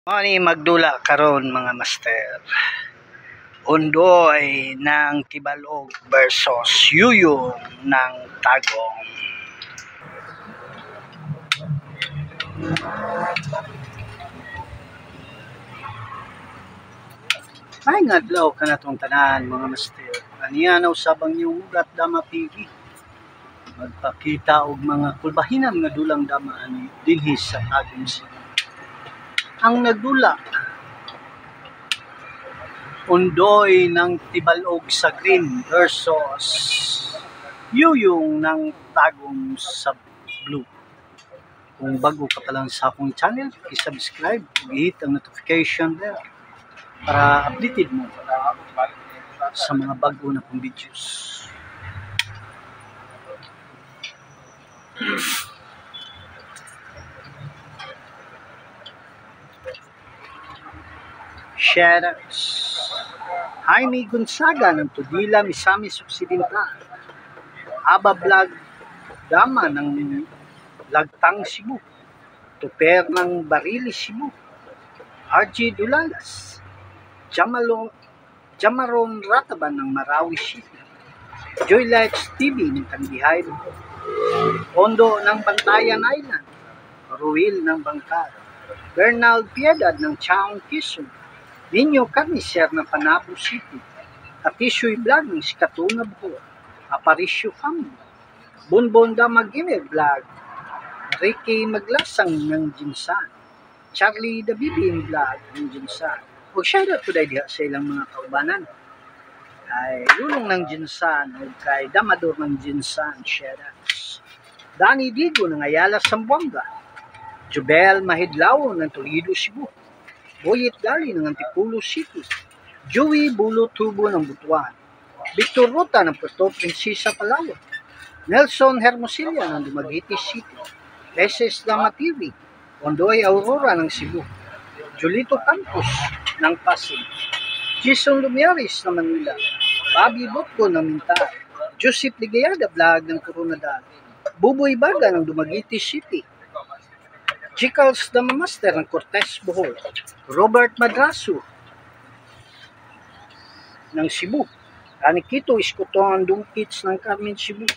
Mani magdula karon mga master. Undoy ng Tibalog versus Yuyong ng Tagum. Ay ngadlaw ka na tong tanan mga master. Aniya usabang yung mugat dama pigi. Magpakita og mga kulbahinan nga dulang dama ani dinhi sa Tagum City. Ang nagdula Undoy ng Tibalog sa green versus Yuyong ng Tagum sa blue. Kung bago ka pa lang sa akong channel, i-subscribe, i-hit ang notification bell para updated mo sa mga bago na kong videos. Shoutouts. Jaime Gonzaga ng Tudila, Misamis Occidental. Aba Vlog Dama ng Lagtang, Cebu. Tuper ng Barili, Cebu. RG Dulalas. Jamaron Rataban ng Marawi City. Joylights TV ng Tangihay. Ondo ng Bantayan Island. Ruil ng Bangkar. Bernal Piedad ng Chaong, Quezon. Ninyo Carnicer ng Panabo City. Katisyo'y Vlog ng Sikatuna, Bohol. Aparicio Family. Bonbon Damagine Vlog. Ricky Maglasang ng Jinsan. Charlie Dabibing Vlog ng Jinsan. O shoutout ko dahil sa ilang mga kaubanan. Kay Lulong ng Jinsan o kay Damador ng Jinsan. Shoutouts. Danny Digo ng Ayala, Zamboanga. Jubel Mahidlao ng Toledo, Cebu. Boyet Gali ng Antipolo City. Joey Bulo Tubo ng Butuan. Victor Rota ng Puerto Princesa, Palawan. Nelson Hermosilla ng Dumaguete City. SS Dama TV. Ondoy Aurora ng Cebu. Julito Campos ng Pasig. Jason Lumiaris ng Manila. Bobby Botco ng Mintal. Joseph Ligayada Vlog ng Coronadal. Buboy Baga ng Dumaguete City. Chicals Damamaster ng Cortez, Bohol. Robert Madraso ng Cebu. Anikito Iskotoan Dungkits ng Carmen, Cebu.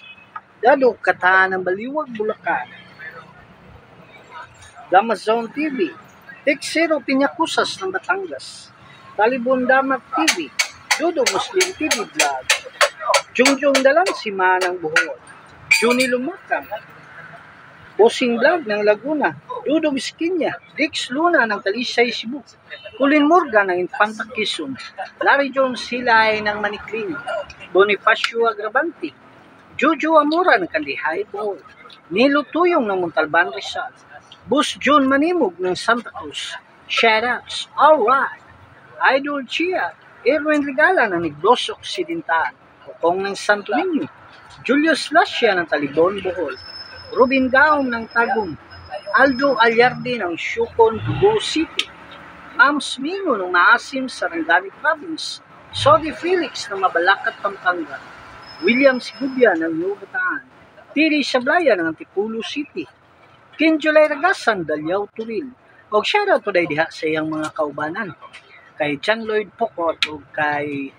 Dado Kataan ng Baliwag, Bulacan. Damazon TV. Texero Piñacusas ng Batangas. Talibon Damat TV. Dodo Muslim TV Vlog. Jungjong Dalansima ng Bohol. Juni Lumakam. Bossing Vlog ng Laguna. Dudong Iskinya. Dix Luna ng Talisay, Cebu. Colin Morgan ng Infanta, Quezon. Larry Jones Silay ng Maniclin. Bonifacio Agravante. Jojo Amora ng Kandihay, Bohol. Nilo Tuyong ng Montalban, Rizal. Bus John Manimog ng Santa Cruz. Shoutouts. Alright. Idol Chia. Erwin Regala ng Negros Occidental. Kokong ng Santo Niño. Julius Lascia ng Talibon, Bohol. Robin Gaong ng Tagum. Aldo Alyarde ng Shukon, Dugo City. Mams Mingo ng Maasim, Sarangani Province. Sodi Felix ng Mabalacat, Pampanga. William Sigubia ng New Bataan. Tiri Sablaya ng Antipolo City. Kinjolay Ragasan, Dalyao, Turil. O shoutout po dahil diha sa iyang mga kaubanan. Kay John Lloyd Pocot o kay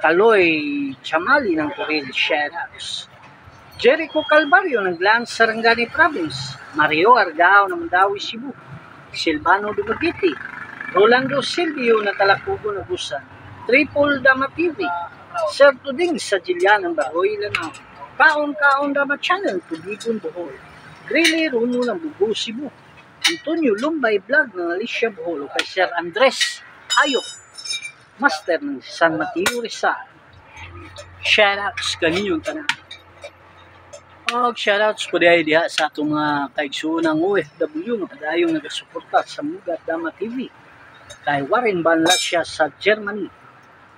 Kaloy Chamali ng Turil. Shoutouts. Jericho Calvario ng Glans, Sarangani Province. Mario Argao ng Mandawi, Cebu. Silvano Dumaguete. Rolando Silvio ng Talacugo, Nagusan. Triple Dama TV. Sir Tuding sa Jilyan ng Baroy, Lanao. Kaon Dama Channel, Tubigon, Bohol. Grilly Runo ng Bugo, Cebu. Antonio Lumbay Vlog ng Alicia, Bohol. Kay Sir Andres Ayok, Master ng San Mateo, Rizal. Shoutouts kaninyong tanan. Shoutouts po dahil diha sa itong mga kaigsuunang OFW nga padayong nagasuporta sa Mugat Dama TV. Kay Warren Banlasya sa Germany.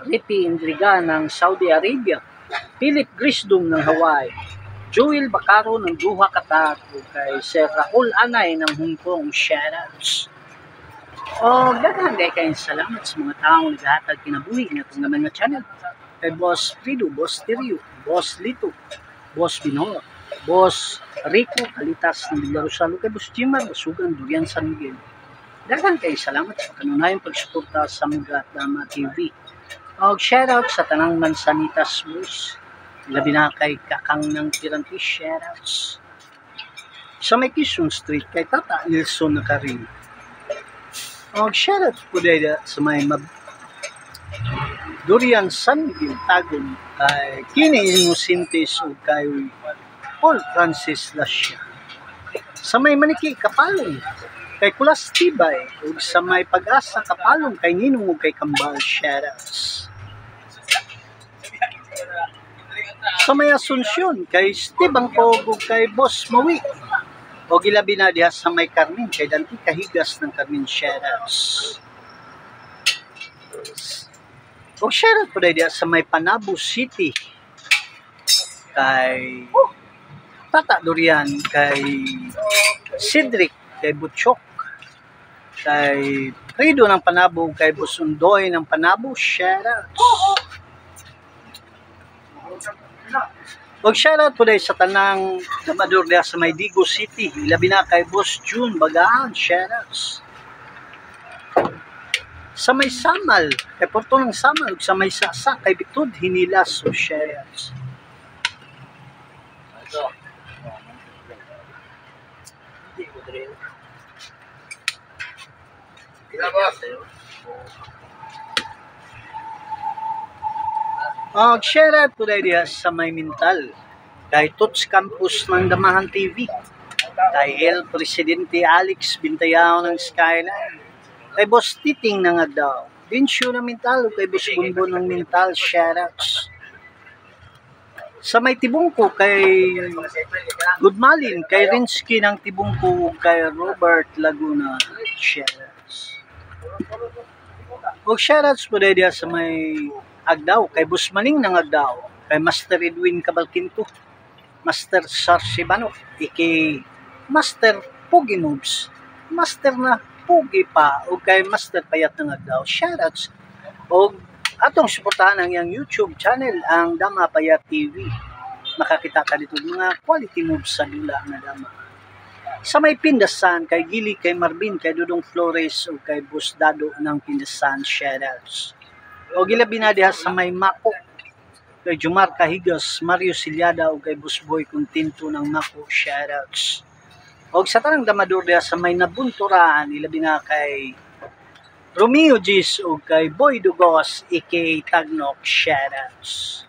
Ricky Indriga ng Saudi Arabia. Philip Grisdom ng Hawaii. Joel Bacaro ng Doha, Qatar. Kay Sir Rahul Anay ng Hong Kong. Shoutouts. Daghan kayong salamat sa mga taong naghahatag kinabuhi na itong naman na channel. Kay Boss Frido, Boss Terio, Boss Lito, Boss Binor, Boss Rico Kalitas ng Bilarosalo, kay Boss Jimar Basugan, Durian, San Miguel. Daghan kay salamat sa kanunayang pagsuporta sa mga Dama TV. Og shoutout sa tanang Mansanitas Bus. Labi na kay Kakang ng Tiranti, shoutouts. Sa may Quezon Street kay Tata Nilson na karin. Og shoutout po dahil sa may Durian San Miguel Tagum kay Kini Innocentes o kay Paul Francis Lascia. Sa may Maniki Kapalong kay Kulas Tibay ug sa may Pag-asa Kapalong kay Ninong ug kay Kambal, shoutouts. Sa may Asunsyon kay Steve Angkog ug kay Boss Mawi o gilabi na diha sa may Carmen kay Dante Kahigas ng Carmen, shoutouts. O shoutout po dahil diha sa may Panabo City kay Tata Durian, kay Cedric, kay Butchok, kay Rido ng Panabo, kay Busundoy ng Panabo, shoutouts. Og shoutout po dahil sa tanang Damador diha sa may Digo City, ilabi na kay Boss June Bagaan, shoutouts. Sa may Samal, kay Porto ng Samal, sa may Sasa, kay Bitud Hinilas, o shoutouts. Shoutout po dahil diha sa may Mintal, kay Tots Campus ng Damahan TV, kay El Presidente Alex Bintayao ng Skyline, kay Boss Titing ng Agdao, Vinsyo ng Mintal, kay Boss Bunbon ng Mintal, shoutouts. Sa may Tibungko kay Goodmalin, kay Rinsky ng Tibungko, kay Robert Laguna, shoutouts. O shoutouts po dahil diha sa may Agdao, kay Boss Maning ng Agdao, kay Master Edwin Cabalquinto, Master Sarsibano, kay Master Pugi Moves, Master na Pugi pa, o kay Master Payat ng Agdao, shoutouts. O atong suportahan ang iyang YouTube channel, ang Dama Payat TV. Makakita ka dito mga quality moves sa dula na dama. Sa may Pindasan, kay Gili, kay Marvin, kay Dudong Flores, o kay Boss Dado ng Pindasan, shoutouts. O gilabi na diha sa may Mako, kay Jumar Kahigas, Mario Silyada, o kay Boss Boy Contento ng Mako, shoutouts. O sa tanang Damador diha sa may Nabunturaan, ilabi na kay Romeo Gis o kay Boy Dugos, aka Tagnok, shoutouts.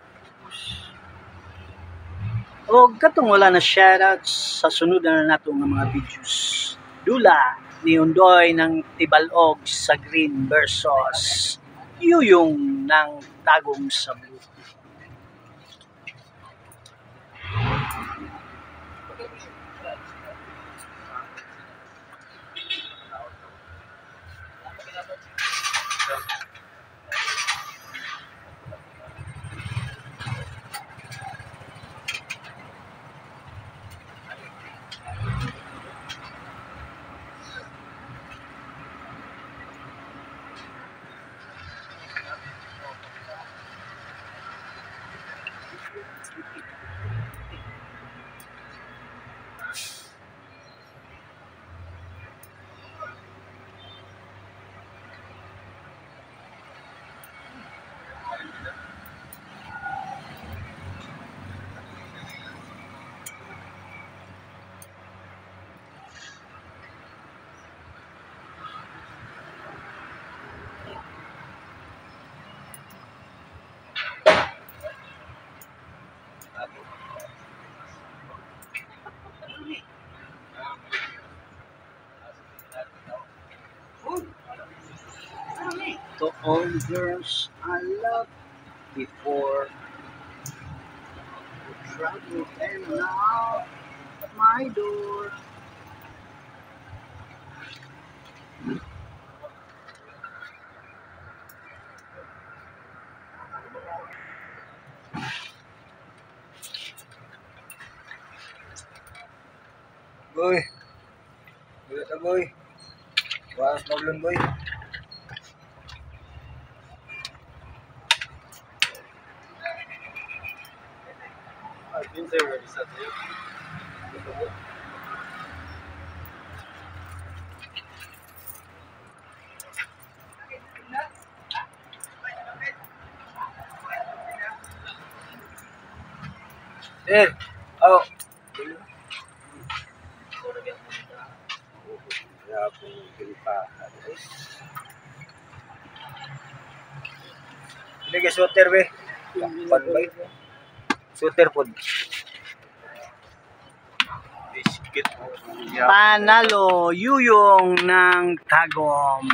O katong wala na shoutouts, sa sunod na nato nga mga videos. Dula ni Undoy ng Tibalog sa Green versus Yuyong ng Tagum sa Blue. To all the girls I loved before, who traveled and now at my door. Boy, ulit na boy. Walang problem boy. I've been there already, Saturday. Sir. Oh. Ya po, pa. Ini guys, shooter be. Pan bay. Shooter pod. Biscuit. Panalo Yuyong ng Tagum.